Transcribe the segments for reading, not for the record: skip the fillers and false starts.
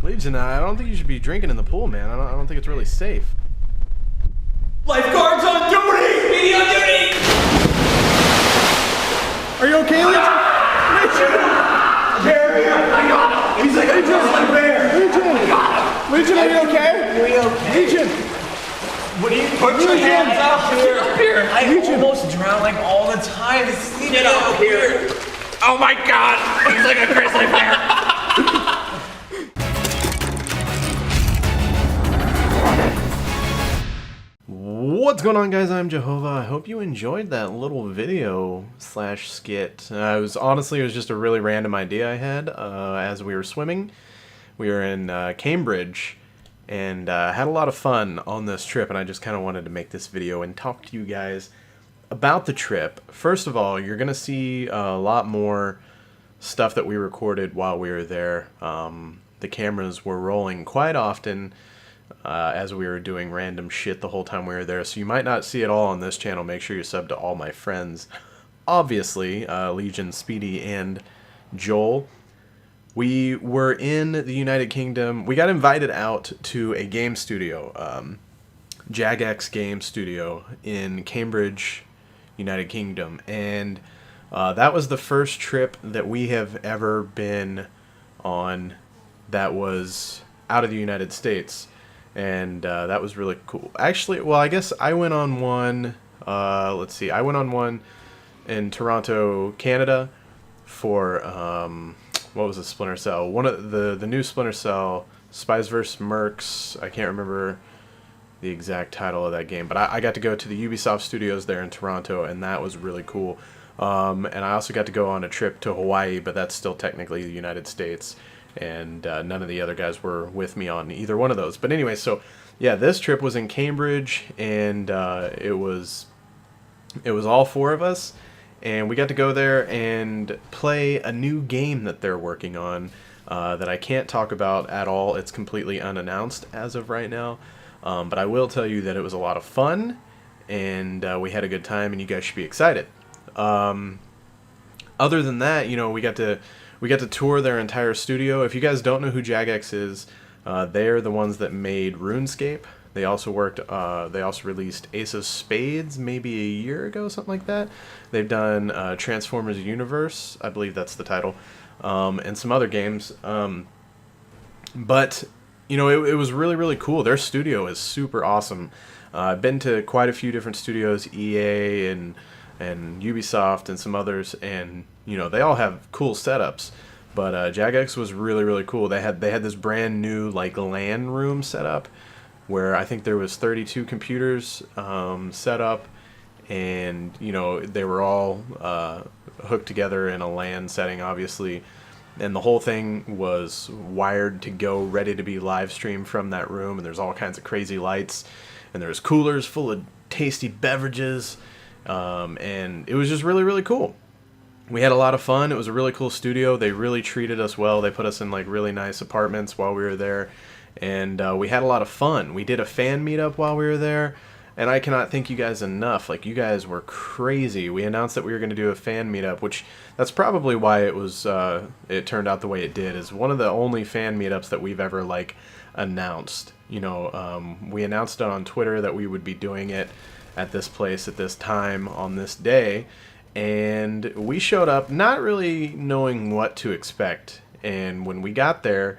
Legion, I don't think you should be drinking in the pool, man. I don't think it's really safe. Lifeguard's on duty! Meeting on duty! Are you okay, Legion? Jerry, I got him! He's like a grizzly bear! Legion, are you okay? Are you okay? Legion! What do you put your hands up here? Get up here! I almost drown like all the time. Get up here! Oh my god! He's like a grizzly bear! What's going on, guys? I'm Jehovah. I hope you enjoyed that little video slash skit. It was just a really random idea I had as we were swimming. We were in Cambridge and had a lot of fun on this trip, and I just kind of wanted to make this video and talk to you guys about the trip. First of all, you're gonna see a lot more stuff that we recorded while we were there. The cameras were rolling quite often as we were doing random shit the whole time we were there, so you might not see it all on this channel. Make sure you sub to all my friends, obviously, Legion, Speedy, and Joel. We were in the United Kingdom. We got invited out to a game studio, Jagex game studio in Cambridge, United Kingdom, and that was the first trip that we have ever been on that was out of the United States. And that was really cool. Actually, well, I guess I went on one, let's see, I went on one in Toronto, Canada for, what was it, Splinter Cell? One of the new Splinter Cell, Spies vs. Mercs. I can't remember the exact title of that game, but I got to go to the Ubisoft studios there in Toronto, and that was really cool. And I also got to go on a trip to Hawaii, but that's still technically the United States. And none of the other guys were with me on either one of those. But anyway, so yeah, this trip was in Cambridge, and it was all four of us, and we got to go there and play a new game that they're working on that I can't talk about at all. It's completely unannounced as of right now, but I will tell you that it was a lot of fun, and we had a good time, and you guys should be excited. Other than that, you know, we got to tour their entire studio. If you guys don't know who Jagex is, they're the ones that made RuneScape. They also released Ace of Spades maybe a year ago, something like that. They've done Transformers Universe, I believe that's the title, and some other games. But you know, it was really, really cool. Their studio is super awesome. I've been to quite a few different studios, EA and Ubisoft and some others, and you know, they all have cool setups, but Jagex was really, really cool. They had this brand new like LAN room set up where I think there was 32 computers set up, and you know, they were all hooked together in a LAN setting, obviously, and the whole thing was wired to go, ready to be live streamed from that room. And there's all kinds of crazy lights, and there's coolers full of tasty beverages. And it was just really, really cool. We had a lot of fun. It was a really cool studio. They really treated us well. They put us in like really nice apartments while we were there, and we had a lot of fun. We did a fan meetup while we were there, and I cannot thank you guys enough. Like, you guys were crazy. We announced that we were going to do a fan meetup, which that's probably why it was it turned out the way it did. Is one of the only fan meetups that we've ever like announced. You know, we announced it on Twitter that we would be doing it at this place at this time on this day, and we showed up not really knowing what to expect. And when we got there,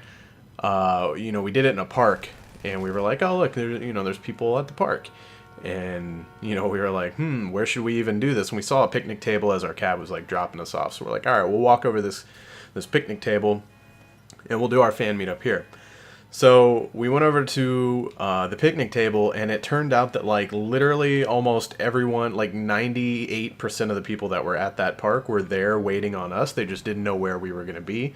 you know, we did it in a park, and we were like, oh look, there's people at the park, and you know, we were like, where should we even do this? And we saw a picnic table as our cab was like dropping us off, so we're like, all right, we'll walk over this picnic table and we'll do our fan meetup here. So we went over to the picnic table, and it turned out that like literally almost everyone, like 98% of the people that were at that park were there waiting on us. They just didn't know where we were going to be.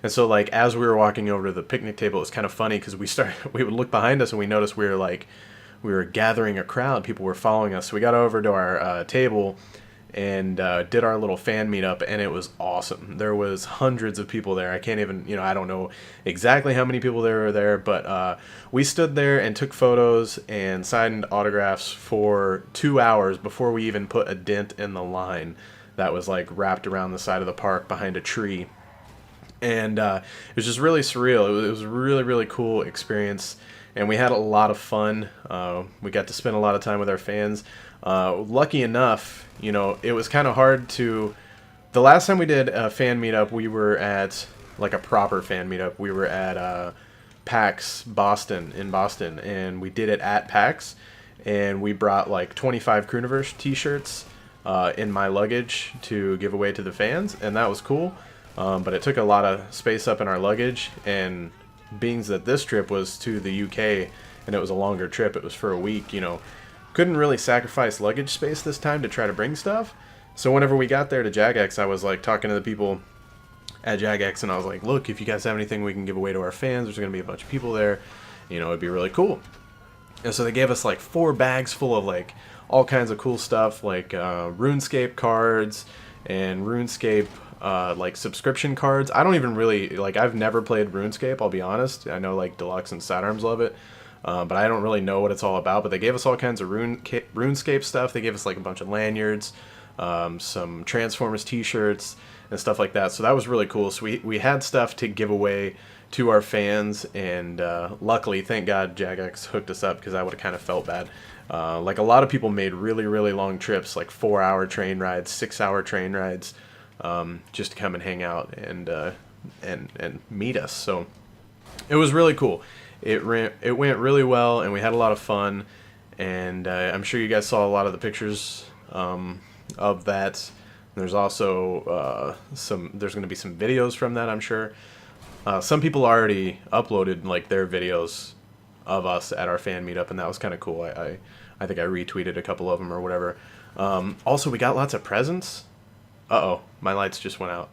And so like as we were walking over to the picnic table, it was kind of funny because we would look behind us and we noticed we were gathering a crowd. People were following us. So we got over to our table and did our little fan meetup, and it was awesome. There was hundreds of people there. I can't even, you know, I don't know exactly how many people there were there, but we stood there and took photos and signed autographs for 2 hours before we even put a dent in the line that was like wrapped around the side of the park behind a tree. And it was just really surreal. It was a really, really cool experience, and we had a lot of fun. We got to spend a lot of time with our fans. Lucky enough, you know, it was kind of hard to... The last time we did a fan meetup, we were at, like, a proper fan meetup. We were at PAX Boston, in Boston, and we did it at PAX, and we brought, like, 25 Crewniverse t-shirts in my luggage to give away to the fans, and that was cool. But it took a lot of space up in our luggage, and being that this trip was to the UK and it was a longer trip, it was for a week, you know, couldn't really sacrifice luggage space this time to try to bring stuff. So whenever we got there to Jagex, I was like talking to the people at Jagex, and I was like, look, if you guys have anything we can give away to our fans, there's going to be a bunch of people there, you know, it'd be really cool. And so they gave us like 4 bags full of like all kinds of cool stuff, like RuneScape cards and RuneScape like subscription cards. I don't even really, like, I've never played RuneScape, I'll be honest. I know like Deluxe and Sidearms love it, but I don't really know what it's all about. But they gave us all kinds of RuneScape stuff. They gave us like a bunch of lanyards, some Transformers t-shirts and stuff like that. So that was really cool. So we had stuff to give away to our fans, and luckily, thank God, Jagex hooked us up, because I would have kind of felt bad. Like, a lot of people made really, really long trips, like 4-hour train rides, 6-hour train rides, just to come and hang out and meet us. So it was really cool. It went really well, and we had a lot of fun. And I'm sure you guys saw a lot of the pictures of that. There's also there's going to be some videos from that, I'm sure. Some people already uploaded like their videos of us at our fan meetup, and that was kind of cool. I think I retweeted a couple of them or whatever. Also, we got lots of presents. Uh-oh, my lights just went out.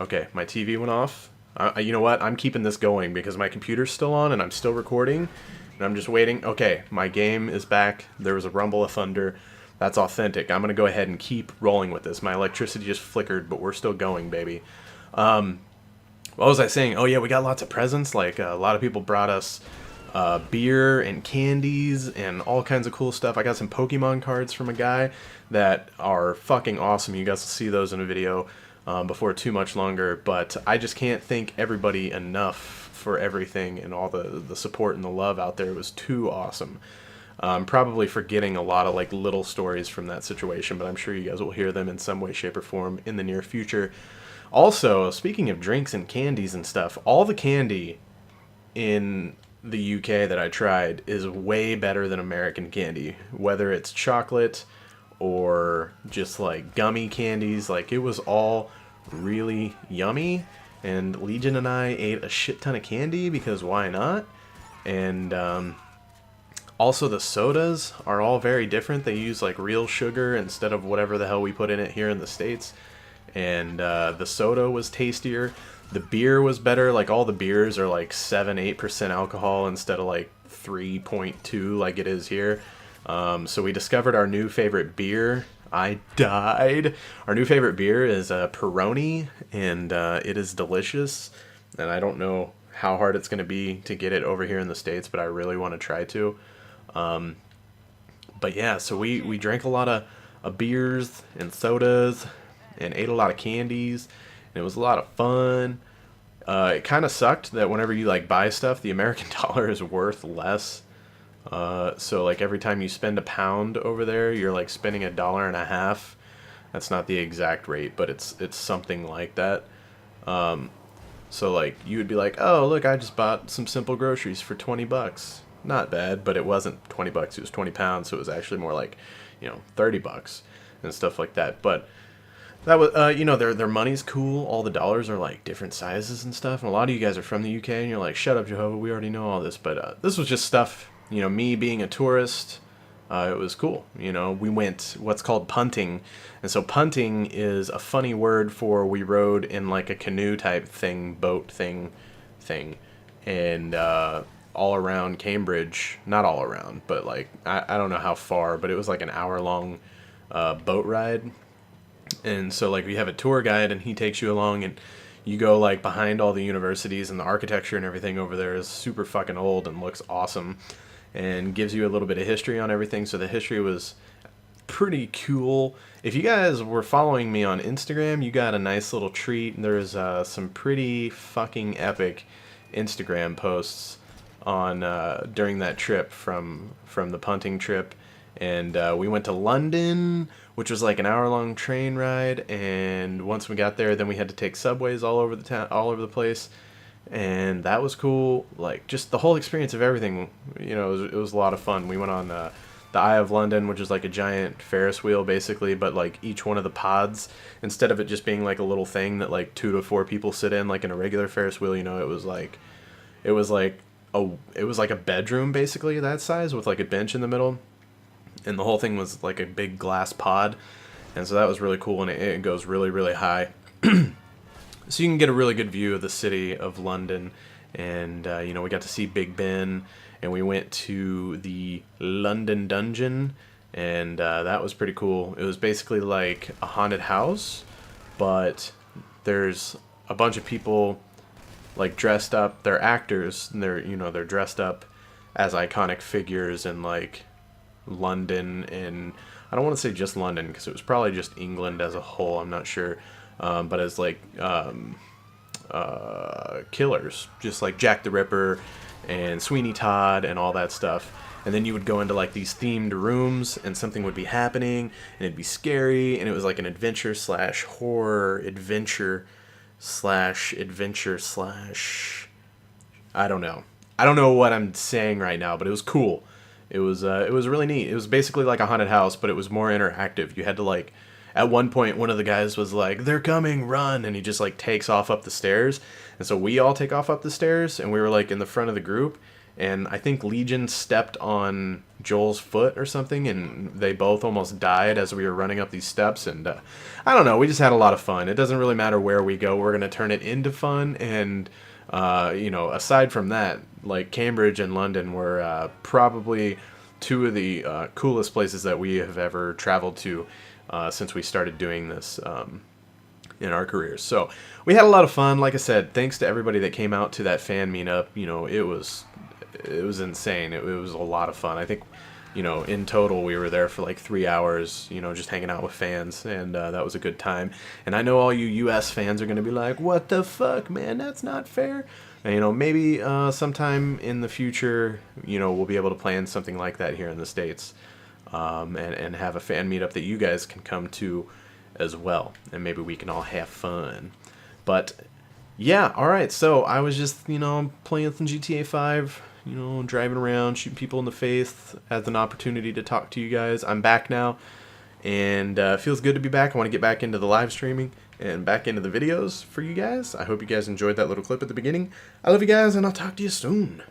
Okay, my TV went off. You know what? I'm keeping this going because my computer's still on and I'm still recording. And I'm just waiting. Okay, my game is back. There was a rumble of thunder. That's authentic. I'm going to go ahead and keep rolling with this. My electricity just flickered, but we're still going, baby. What was I saying? Oh, yeah, we got lots of presents. Like, a lot of people brought us beer and candies and all kinds of cool stuff. I got some Pokemon cards from a guy that are fucking awesome. You guys will see those in a video before too much longer. But I just can't thank everybody enough for everything and all the support and the love out there. It was too awesome. I'm probably forgetting a lot of like little stories from that situation, but I'm sure you guys will hear them in some way, shape, or form in the near future. Also, speaking of drinks and candies and stuff, all the candy in the UK that I tried is way better than American candy. Whether it's chocolate or just like gummy candies, like it was all really yummy. And Legion and I ate a shit ton of candy because why not? And also the sodas are all very different. They use like real sugar instead of whatever the hell we put in it here in the States. And the soda was tastier. The beer was better. Like all the beers are like 7-8% alcohol instead of like 3.2 like it is here. So we discovered our new favorite beer. I died. Our new favorite beer is Peroni, and it is delicious. And I don't know how hard it's going to be to get it over here in the States, but I really want to try to. But yeah, so we drank a lot of beers and sodas and ate a lot of candies, and it was a lot of fun. It kind of sucked that whenever you like buy stuff, the American dollar is worth less. So like every time you spend £1 over there, you're like spending $1.50. That's not the exact rate, but it's something like that. So like you would be like, oh look, I just bought some simple groceries for $20. Not bad, but it wasn't $20. It was £20, so it was actually more like, you know, $30 and stuff like that. But that was, you know, their money's cool. All the dollars are like different sizes and stuff. And a lot of you guys are from the UK, and you're like, shut up, Jehovah, we already know all this. But this was just stuff, you know, me being a tourist. It was cool. You know, we went what's called punting. And so punting is a funny word for we rode in like a canoe type thing, boat thing. And all around Cambridge, not all around, but like, I don't know how far, but it was like an hour-long boat ride. And so like you have a tour guide, and he takes you along, and you go like behind all the universities, and the architecture and everything over there is super fucking old and looks awesome, and gives you a little bit of history on everything. So the history was pretty cool. If you guys were following me on Instagram, you got a nice little treat. There's some pretty fucking epic Instagram posts on during that trip from the Punting trip, and we went to London, which was like an hour-long train ride. And once we got there, then we had to take subways all over the town, all over the place, and that was cool. Like, just the whole experience of everything, you know, it was a lot of fun. We went on the Eye of London, which is like a giant Ferris wheel basically, but like each one of the pods, instead of it just being like a little thing that like 2 to 4 people sit in like in a regular Ferris wheel, you know, it was like a bedroom basically that size with like a bench in the middle, and the whole thing was like a big glass pod, and so that was really cool, and it goes really, really high. So you can get a really good view of the city of London, and you know, we got to see Big Ben, and we went to the London Dungeon, and that was pretty cool. It was basically like a haunted house, but there's a bunch of people like dressed up. They're actors, and they're dressed up as iconic figures in like London, and I don't want to say just London because it was probably just England as a whole, I'm not sure, but as like killers, just like Jack the Ripper and Sweeney Todd and all that stuff. And then you would go into like these themed rooms, and something would be happening, and it'd be scary, and it was like an adventure slash horror adventure slash I don't know what I'm saying right now, but it was cool. It was really neat. It was basically like a haunted house, but it was more interactive. You had to like, at one point, one of the guys was like, "They're coming, run!" and he just like takes off up the stairs. And so we all take off up the stairs, and we were like in the front of the group, and I think Legion stepped on Joel's foot or something, and they both almost died as we were running up these steps. And I don't know, we just had a lot of fun. It doesn't really matter where we go, we're gonna turn it into fun. And you know, aside from that, like Cambridge and London were probably 2 of the coolest places that we have ever traveled to since we started doing this in our careers. So we had a lot of fun. Like I said, thanks to everybody that came out to that fan meetup. You know, it was insane. It was a lot of fun. I think, you know, in total we were there for like 3 hours, you know, just hanging out with fans, and that was a good time. And I know all you US fans are going to be like, "What the fuck, man, that's not fair." And, you know, maybe sometime in the future, you know, we'll be able to plan something like that here in the States, and have a fan meetup that you guys can come to as well, and maybe we can all have fun. But yeah, alright, so I was just, you know, playing some GTA 5, you know, driving around, shooting people in the face as an opportunity to talk to you guys. I'm back now, and it feels good to be back. I want to get back into the live streaming and back into the videos for you guys. I hope you guys enjoyed that little clip at the beginning. I love you guys, and I'll talk to you soon.